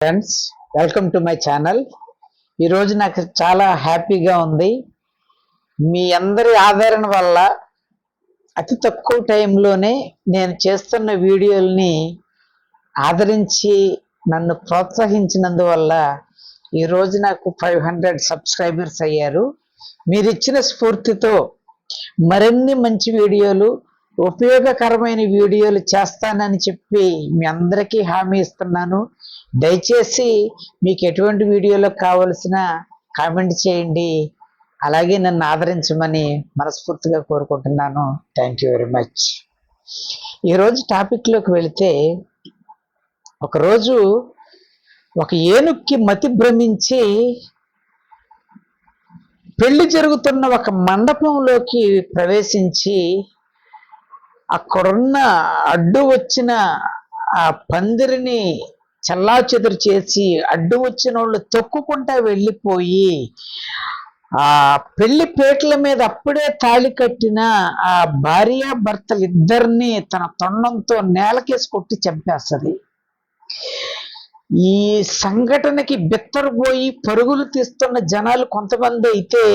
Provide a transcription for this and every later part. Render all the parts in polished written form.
Friends, welcome to my channel. ఈరోజు నాకు చాలా హ్యాపీగా ఉంది. మీ అందరి ఆదరణ వల్ల అతి తక్కువ టైంలోనే నేను చేస్తున్న వీడియోల్ని ఆదరించి నన్ను ప్రోత్సహించినందువల్ల ఈరోజు నాకు 500 సబ్స్క్రైబర్స్ అయ్యారు. మీరు ఇచ్చిన స్ఫూర్తితో మరిన్ని మంచి వీడియోలు, ఉపయోగకరమైన వీడియోలు చేస్తానని చెప్పి మీ అందరికీ హామీ ఇస్తున్నాను. దయచేసి మీకు ఎటువంటి వీడియోలో కావలసిన కామెంట్ చేయండి. అలాగే నన్ను ఆదరించమని మనస్ఫూర్తిగా కోరుకుంటున్నాను. Thank you very much. ఈరోజు టాపిక్లోకి వెళితే, ఒకరోజు ఒక ఏనుక్కి మతి భ్రమించి పెళ్లి జరుగుతున్న ఒక మండపంలోకి ప్రవేశించి అక్కడున్న అడ్డు వచ్చిన ఆ పందిరిని చల్లాచెదురు చేసి అడ్డు వచ్చిన వాళ్ళు తొక్కుకుంటా వెళ్ళిపోయి ఆ పెళ్లి పీటల మీద అప్పుడే తాళి కట్టిన ఆ భార్య భర్తలు ఇద్దరిని తన తొండంతో నేలకేసి కొట్టి చంపేస్తుంది. ఈ సంఘటనకి బిత్తరపోయి పరుగులు తీస్తున్న జనాలు కొంతమంది అయితే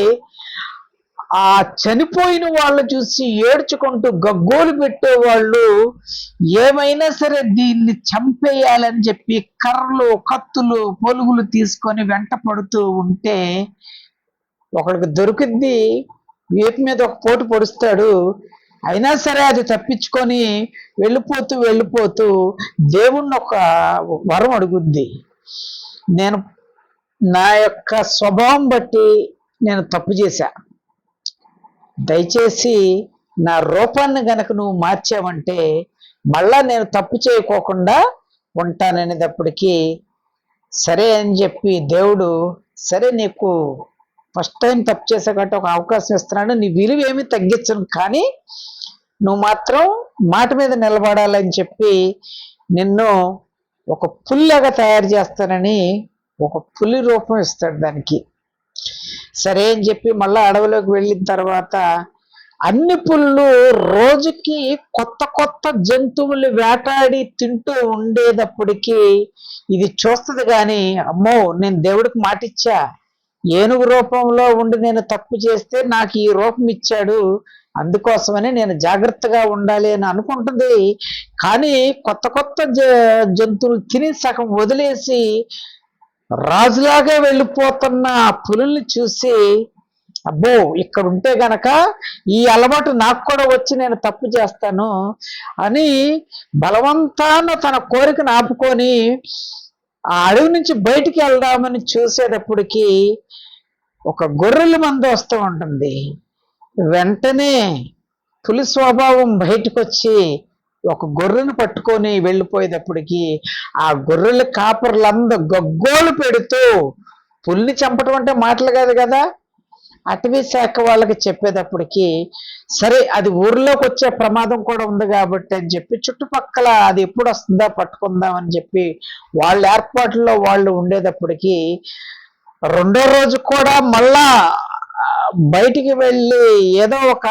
ఆ చనిపోయిన వాళ్ళు చూసి ఏడ్చుకుంటూ గగ్గోలు పెట్టేవాళ్ళు ఏమైనా సరే దీన్ని చంపేయాలని చెప్పి కర్రలు, కత్తులు, పొలుగులు తీసుకొని వెంట పడుతూ ఉంటే ఒకడికి దొరికింది, వీపు మీద ఒక పోటు పొడుస్తాడు. అయినా సరే అది తప్పించుకొని వెళ్ళిపోతూ దేవుణ్ణి ఒక వరం అడుగుద్ది. నేను నా యొక్క స్వభావం బట్టి నేను తప్పు చేశా, దయచేసి నా రూపాన్ని గనక నువ్వు మార్చావంటే మళ్ళా నేను తప్పు చేయకోకుండా ఉంటాననేటప్పటికీ సరే అని చెప్పి దేవుడు, సరే నీకు ఫస్ట్ టైం తప్పు చేసాకంటే ఒక అవకాశం ఇస్తున్నాడు, నీ విలువ ఏమీ తగ్గించను, కానీ నువ్వు మాత్రం మాట మీద నిలబడాలని చెప్పి నిన్ను ఒక పుల్లాగా తయారు చేస్తానని ఒక పులి రూపం ఇస్తాడు దానికి. సరే అని చెప్పి మళ్ళీ అడవిలోకి వెళ్ళిన తర్వాత అన్ని పుళ్ళు రోజుకి కొత్త కొత్త జంతువులు వేటాడి తింటూ ఉండేటప్పటికీ ఇది చూస్తుంది కానీ, అమ్మో నేను దేవుడికి మాటిచ్చా, ఏనుగు రూపంలో ఉండి నేను తప్పు చేస్తే నాకు ఈ రూపం ఇచ్చాడు, అందుకోసమని నేను జాగ్రత్తగా ఉండాలి అని అనుకుంటుంది. కానీ కొత్త కొత్త జంతువులు తిని సగం వదిలేసి రాజులాగా వెళ్ళిపోతున్న ఆ పులుల్ని చూసి, అబ్బో ఇక్కడ ఉంటే గనక ఈ అలవాటు నాకు కూడా వచ్చి నేను తప్పు చేస్తాను అని బలవంతాన తన కోరికను ఆపుకొని ఆ అడవి నుంచి బయటికి వెళ్దామని చూసేటప్పటికి ఒక గొర్రెల మంద వస్తూ ఉంటుంది. వెంటనే పులి స్వభావం బయటకు వచ్చి ఒక గొర్రెను పట్టుకొని వెళ్ళిపోయేటప్పటికి ఆ గొర్రెల కాపర్లందరూ గగ్గోలు పెడుతూ, పులిని చంపటం అంటే మాటలు కాదు కదా, అటవీ శాఖ వాళ్ళకి చెప్పేటప్పటికి సరే అది ఊర్లోకి వచ్చే ప్రమాదం కూడా ఉంది కాబట్టి అని చెప్పి చుట్టుపక్కల అది ఎప్పుడు వస్తుందా పట్టుకుందాం అని చెప్పి వాళ్ళ ఏర్పాట్లలో వాళ్ళు ఉండేటప్పటికి రెండో రోజు కూడా మళ్ళా బయటికి వెళ్ళి ఏదో ఒక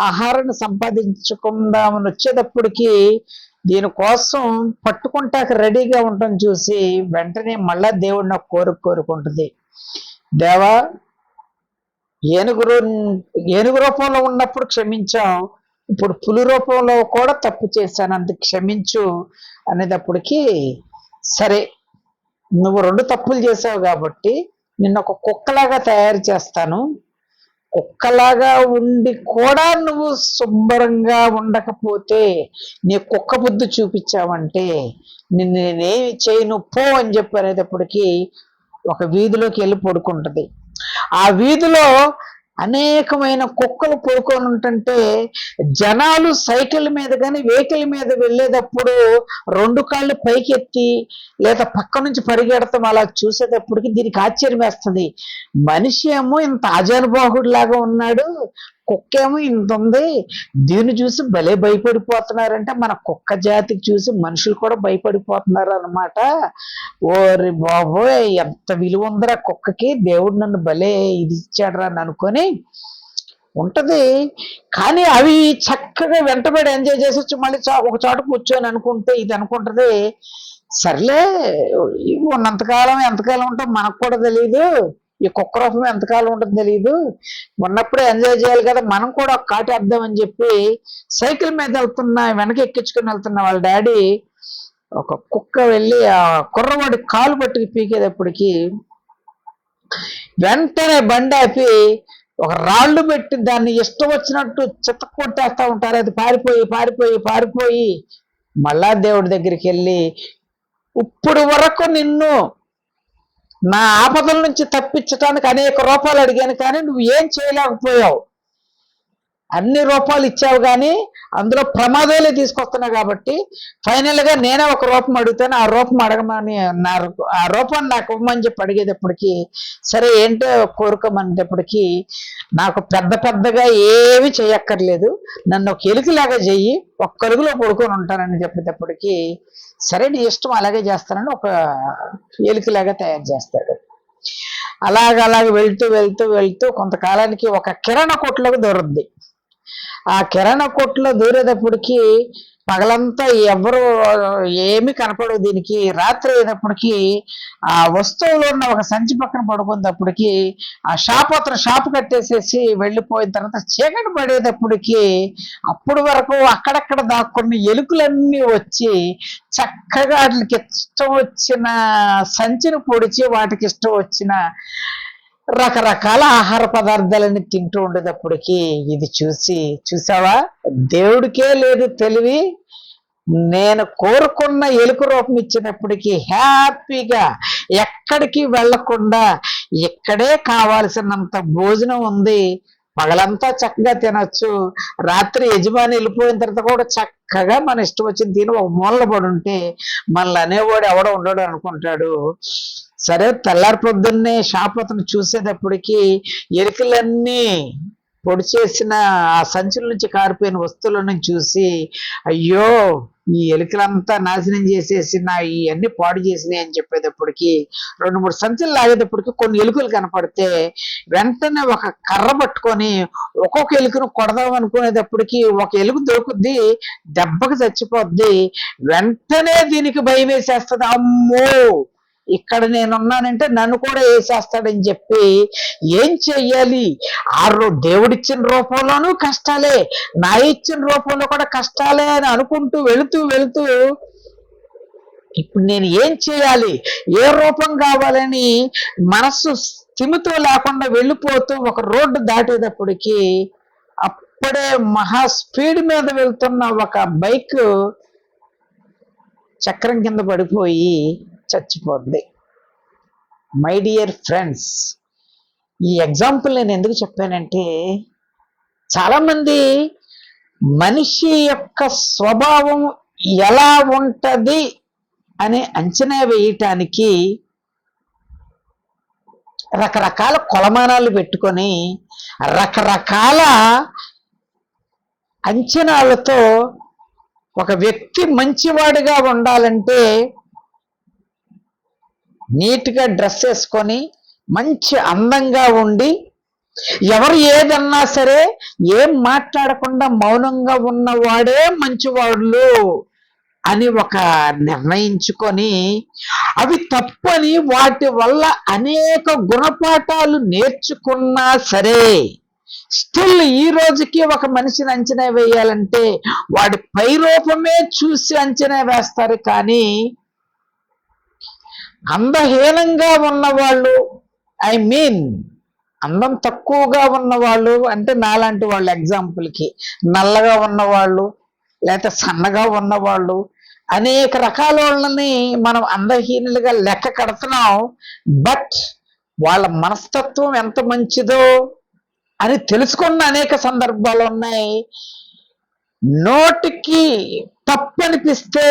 ఆహారాన్ని సంపాదించుకుందామని వచ్చేటప్పటికి దీనికోసం పట్టుకుంటాక రెడీగా ఉండటం చూసి వెంటనే మళ్ళా దేవుడిని కోరుకుంటుంది. దేవా, ఏనుగు రూపంలో ఉన్నప్పుడు క్షమించాం, ఇప్పుడు పులి రూపంలో కూడా తప్పు చేశాను, అందుకు క్షమించు అనేటప్పటికి సరే నువ్వు 2 తప్పులు చేసావు కాబట్టి నిన్ను ఒక కుక్కలాగా తయారు చేస్తాను, కుక్కలాగా ఉండి కూడా నువ్వు శుభ్రంగా ఉండకపోతే, నీ కుక్క బుద్ధి చూపించావంటే నిన్ను నేనేమి చేయను పో అని చెప్పి అనేటప్పటికీ ఒక వీధిలోకి వెళ్ళి పడుకుంటుంది. ఆ వీధిలో అనేకమైన కుక్కలు పడుకొని ఉంటుంటే జనాలు సైకిల్ మీద కానీ వెహికల్ మీద వెళ్ళేటప్పుడు 2 కాళ్ళు పైకెత్తి లేదా పక్క నుంచి పరిగెడతాం అలా చూసేటప్పటికి దీనికి ఆశ్చర్యం వేస్తుంది. మనిషి ఏమో ఇంత ఆజానుబాహుడు లాగా ఉన్నాడు, కుక్క ఏమో ఇంత ఉంది, దీన్ని చూసి భలే భయపడిపోతున్నారంటే మన కుక్క జాతికి చూసి మనుషులు కూడా భయపడిపోతున్నారు అనమాట. ఓరి బాబోయ్, ఎంత విలువ ఉందిరా కుక్కకి, దేవుడు నన్ను భలే ఇది ఇచ్చాడురా అని అనుకొని ఉంటది. కానీ అవి చక్కగా వెంటబడి ఎంజాయ్ చేసొచ్చు, మళ్ళీ ఒక చోట కూర్చొని అనుకుంటే ఇది అనుకుంటది, సర్లే ఉన్నంతకాలం ఎంతకాలం ఉంటాం మనకు కూడా తెలియదు, ఈ కుక్క రూపం ఎంతకాలం ఉంటుందో తెలియదు, ఉన్నప్పుడే ఎంజాయ్ చేయాలి కదా, మనం కూడా ఒక కాటేద్దామని చెప్పి సైకిల్ మీద వెనక ఎక్కించుకుని వెళ్తున్న వాళ్ళ డాడీ ఒక కుక్క వెళ్ళి ఆ కుర్రవాడి కాలు పట్టుకు పీకేటప్పటికి వెంటనే బండి ఆపి ఒక రాళ్ళు పెట్టి దాన్ని ఇష్టం వచ్చినట్టు చిత్త కొట్టేస్తా ఉంటారు. అది పారిపోయి పారిపోయి పారిపోయి మళ్ళా దేవుడి దగ్గరికి వెళ్ళి, ఇప్పుడు వరకు నిన్ను నా ఆపదల నుంచి తప్పించడానికి అనేక రూపాయలు అడిగాను, కానీ నువ్వు ఏం చేయలేకపోయావు, అన్ని రూపాయలు ఇచ్చావు కానీ అందులో ప్రమాదాలే తీసుకొస్తున్నావు, కాబట్టి ఫైనల్ గా నేనే ఒక రూపం అడుగుతాను, ఆ రూపం అడగమని ఆ రూపాన్ని నాకు ఇవ్వమని చెప్పి అడిగేటప్పటికి, సరే ఏంటో కోరుకోమనేటప్పటికి, నాకు పెద్ద పెద్దగా ఏమి చేయక్కర్లేదు, నన్ను ఒక ఎలుకలాగా చెయ్యి, ఒక్క కలుగులో పడుకొని ఉంటానని చెప్పేటప్పటికి, సరే నీ ఇష్టం అలాగే చేస్తానని ఒక ఎలుకలాగా తయారు చేస్తాడు. అలాగ వెళ్తూ వెళ్తూ వెళ్తూ కొంతకాలానికి ఒక కిరాణా కొట్టులోకి దూరుద్ది. ఆ కిరాణా కొట్టులో దూరేటప్పటికి పగలంతా ఎవరు ఏమి కనపడవు దీనికి. రాత్రి అయినప్పటికీ ఆ వస్తువులో ఉన్న ఒక సంచి పక్కన పడుకున్నప్పటికి ఆ షాప్ అతను షాప్ కట్టేసేసి వెళ్ళిపోయిన తర్వాత చీకటి పడేటప్పటికి అప్పుడు వరకు అక్కడక్కడ దాక్కున్న ఎలుకలన్నీ వచ్చి చక్కగా వాటికి ఇష్టం వచ్చిన సంచిని పొడిచి వాటికి ఇష్టం వచ్చిన రకరకాల ఆహార పదార్థాలని తింటూ ఉండేటప్పటికి ఇది చూసావా, దేవుడికే లేదు తెలివి, నేను కోరుకున్న ఎలుక రూపం ఇచ్చినప్పటికీ హ్యాపీగా ఎక్కడికి వెళ్లకుండా ఇక్కడే కావాల్సినంత భోజనం ఉంది, పగలంతా చక్కగా తినొచ్చు, రాత్రి యజమాని వెళ్ళిపోయిన తర్వాత కూడా చక్కగా మన ఇష్టం వచ్చింది తిని ఒక మూలన పడి ఉంటే మనల్ని అనేవాడు ఎవడో ఉండడు అనుకుంటాడు. సరే తెల్లారి పొద్దున్నే షాప్ అతను చూసేటప్పటికి ఎలుకలన్నీ పొడి చేసిన ఆ సంచుల నుంచి కారిపోయిన వస్తువులను చూసి, అయ్యో ఈ ఎలుకలంతా నాశనం చేసేసి నా ఇవన్నీ పాడు చేసినాయి అని చెప్పేటప్పటికి 2-3 సంచులు లాగేటప్పటికి కొన్ని ఎలుకలు కనపడితే వెంటనే ఒక కర్ర పట్టుకొని ఒక్కొక్క ఎలుకను కొడదాం అనుకునేటప్పటికి ఒక ఎలుక దొరుకుద్ది, దెబ్బకి చచ్చిపోద్ది. వెంటనే దీనికి భయం వేసేస్తుంది, అమ్మో ఇక్కడ నేనున్నానంటే నన్ను కూడా వేసేస్తాడని చెప్పి ఏం చెయ్యాలి, దేవుడిచ్చిన రూపంలోనూ కష్టాలే, నా ఇచ్చిన రూపంలో కూడా కష్టాలే అని అనుకుంటూ వెళుతూ వెళుతూ ఇప్పుడు నేను ఏం చేయాలి, ఏ రూపం కావాలని మనస్సు స్థిమితో లేకుండా వెళ్ళిపోతూ ఒక రోడ్డు దాటేటప్పటికి అప్పుడే మహా స్పీడ్ మీద వెళ్తున్న ఒక బైక్ చక్రం కింద పడిపోయి చచ్చిపోద్ది. మై డియర్ ఫ్రెండ్స్, ఈ ఎగ్జాంపుల్ నేను ఎందుకు చెప్పానంటే, చాలామంది మనిషి యొక్క స్వభావం ఎలా ఉంటది అని అంచనా వేయటానికి రకరకాల కొలమానాలు పెట్టుకొని రకరకాల అంచనాలతో ఒక వ్యక్తి మంచివాడిగా ఉండాలంటే నీట్గా డ్రెస్ వేసుకొని మంచి అందంగా ఉండి ఎవరు ఏదన్నా సరే ఏం మాట్లాడకుండా మౌనంగా ఉన్నవాడే మంచివాళ్ళు అని ఒక నిర్ణయించుకొని అవి తప్పని వాటి వల్ల అనేక గుణపాఠాలు నేర్చుకున్నా సరే స్టిల్ ఈ రోజుకి ఒక మనిషిని అంచనా వేయాలంటే వాడి పై రూపమే చూసి అంచనా వేస్తారు. కానీ అందహీనంగా ఉన్నవాళ్ళు, ఐ మీన్ అందం తక్కువగా ఉన్నవాళ్ళు అంటే నాలాంటి వాళ్ళు, ఎగ్జాంపుల్కి నల్లగా ఉన్నవాళ్ళు లేకపోతే సన్నగా ఉన్నవాళ్ళు, అనేక రకాల వాళ్ళని మనం అందహీనులుగా లెక్క కడుతున్నాం. బట్ వాళ్ళ మనస్తత్వం ఎంత మంచిదో అని తెలుసుకున్న అనేక సందర్భాలు ఉన్నాయి. నోటికి తప్పనిపిస్తే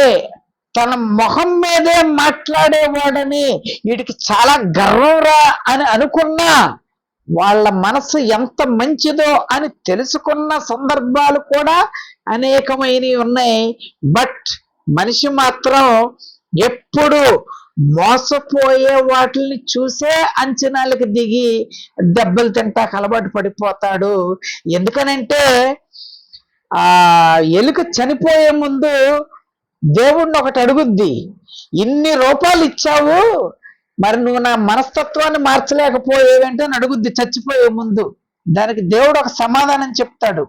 తన మొహం మీదే మాట్లాడేవాడని వీడికి చాలా గర్వంరా అని అనుకున్నా వాళ్ళ మనసు ఎంత మంచిదో అని తెలుసుకున్న సందర్భాలు కూడా అనేకమైనవి ఉన్నాయి. బట్ మనిషి మాత్రం ఎప్పుడు మోసపోయే వాటిని చూసే అంచనాలకు దిగి దెబ్బలు తింటాక అలవాటు పడిపోతాడు. ఎందుకనంటే ఆ ఎలుక చనిపోయే ముందు దేవుణ్ణి ఒకటి అడుగుద్ది, ఇన్ని రూపాయలు ఇచ్చావు, మరి నువ్వు నా మనస్తత్వాన్ని మార్చలేకపోయేవేంటి అని అడుగుద్ది చచ్చిపోయే ముందు. దానికి దేవుడు ఒక సమాధానం చెప్తాడు,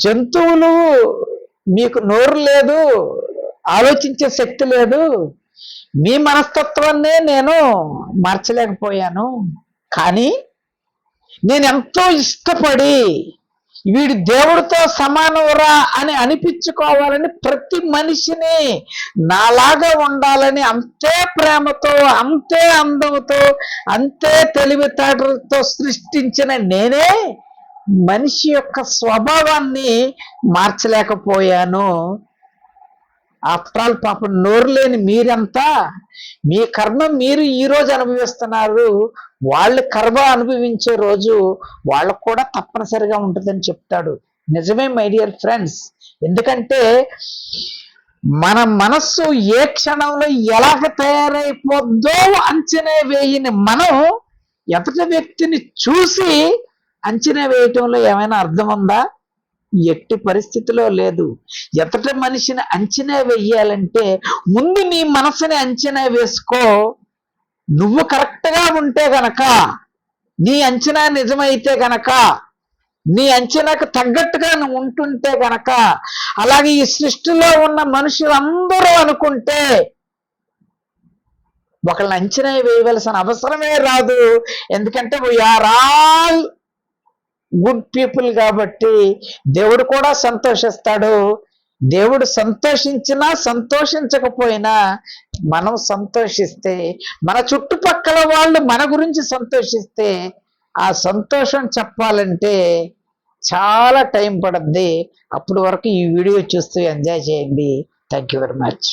జంతువులు మీకు నోరు లేదు, ఆలోచించే శక్తి లేదు, మీ మనస్తత్వాన్నే నేను మార్చలేకపోయాను, కానీ నేను ఎంతో ఇష్టపడి వీడు దేవుడితో సమానవురా అని అనిపించుకోవాలని ప్రతి మనిషిని నాలాగా ఉండాలని అంతే ప్రేమతో, అంతే అందంతో, అంతే తెలివితేటలతో సృష్టించిన నేనే మనిషి యొక్క స్వభావాన్ని మార్చలేకపోయాను. ఆఫ్టర్ ఆల్ పాపం నోరు లేని మీరంతా మీ కర్మ మీరు ఈ రోజు అనుభవిస్తున్నారు, వాళ్ళు కర్మ అనుభవించే రోజు వాళ్ళకు కూడా తప్పనిసరిగా ఉంటుందని చెప్తాడు. నిజమే మై డియర్ ఫ్రెండ్స్. ఎందుకంటే మన మనస్సు ఏ క్షణంలో ఎలాగ తయారైపోద్దో అంచనా వేయని మనం ఎదుటి వ్యక్తిని చూసి అంచనా వేయటంలో ఏమైనా అర్థం ఉందా? ఎట్టి పరిస్థితిలో లేదు. ఎదుటి మనిషిని అంచనా వేయాలంటే ముందు నీ మనసుని అంచనా వేసుకో. నువ్వు కరెక్ట్గా ఉంటే గనక, నీ అంచనా నిజమైతే గనక, నీ అంచనాకు తగ్గట్టుగా నువ్వు ఉంటుంటే గనక, అలాగే ఈ సృష్టిలో ఉన్న మనుషులందరూ అనుకుంటే ఒకళ్ళని అంచనా వేయవలసిన అవసరమే రాదు. ఎందుకంటే వీఆర్ ఆల్ గుడ్ పీపుల్ కాబట్టి దేవుడు కూడా సంతోషిస్తాడు. దేవుడు సంతోషించినా సంతోషించకపోయినా మనం సంతోషిస్తే, మన చుట్టుపక్కల వాళ్ళు మన గురించి సంతోషిస్తే, ఆ సంతోషం చెప్పాలంటే చాలా టైం పడుద్ది. అప్పటి వరకు ఈ వీడియో చూస్తూ ఎంజాయ్ చేయండి. Thank you very much.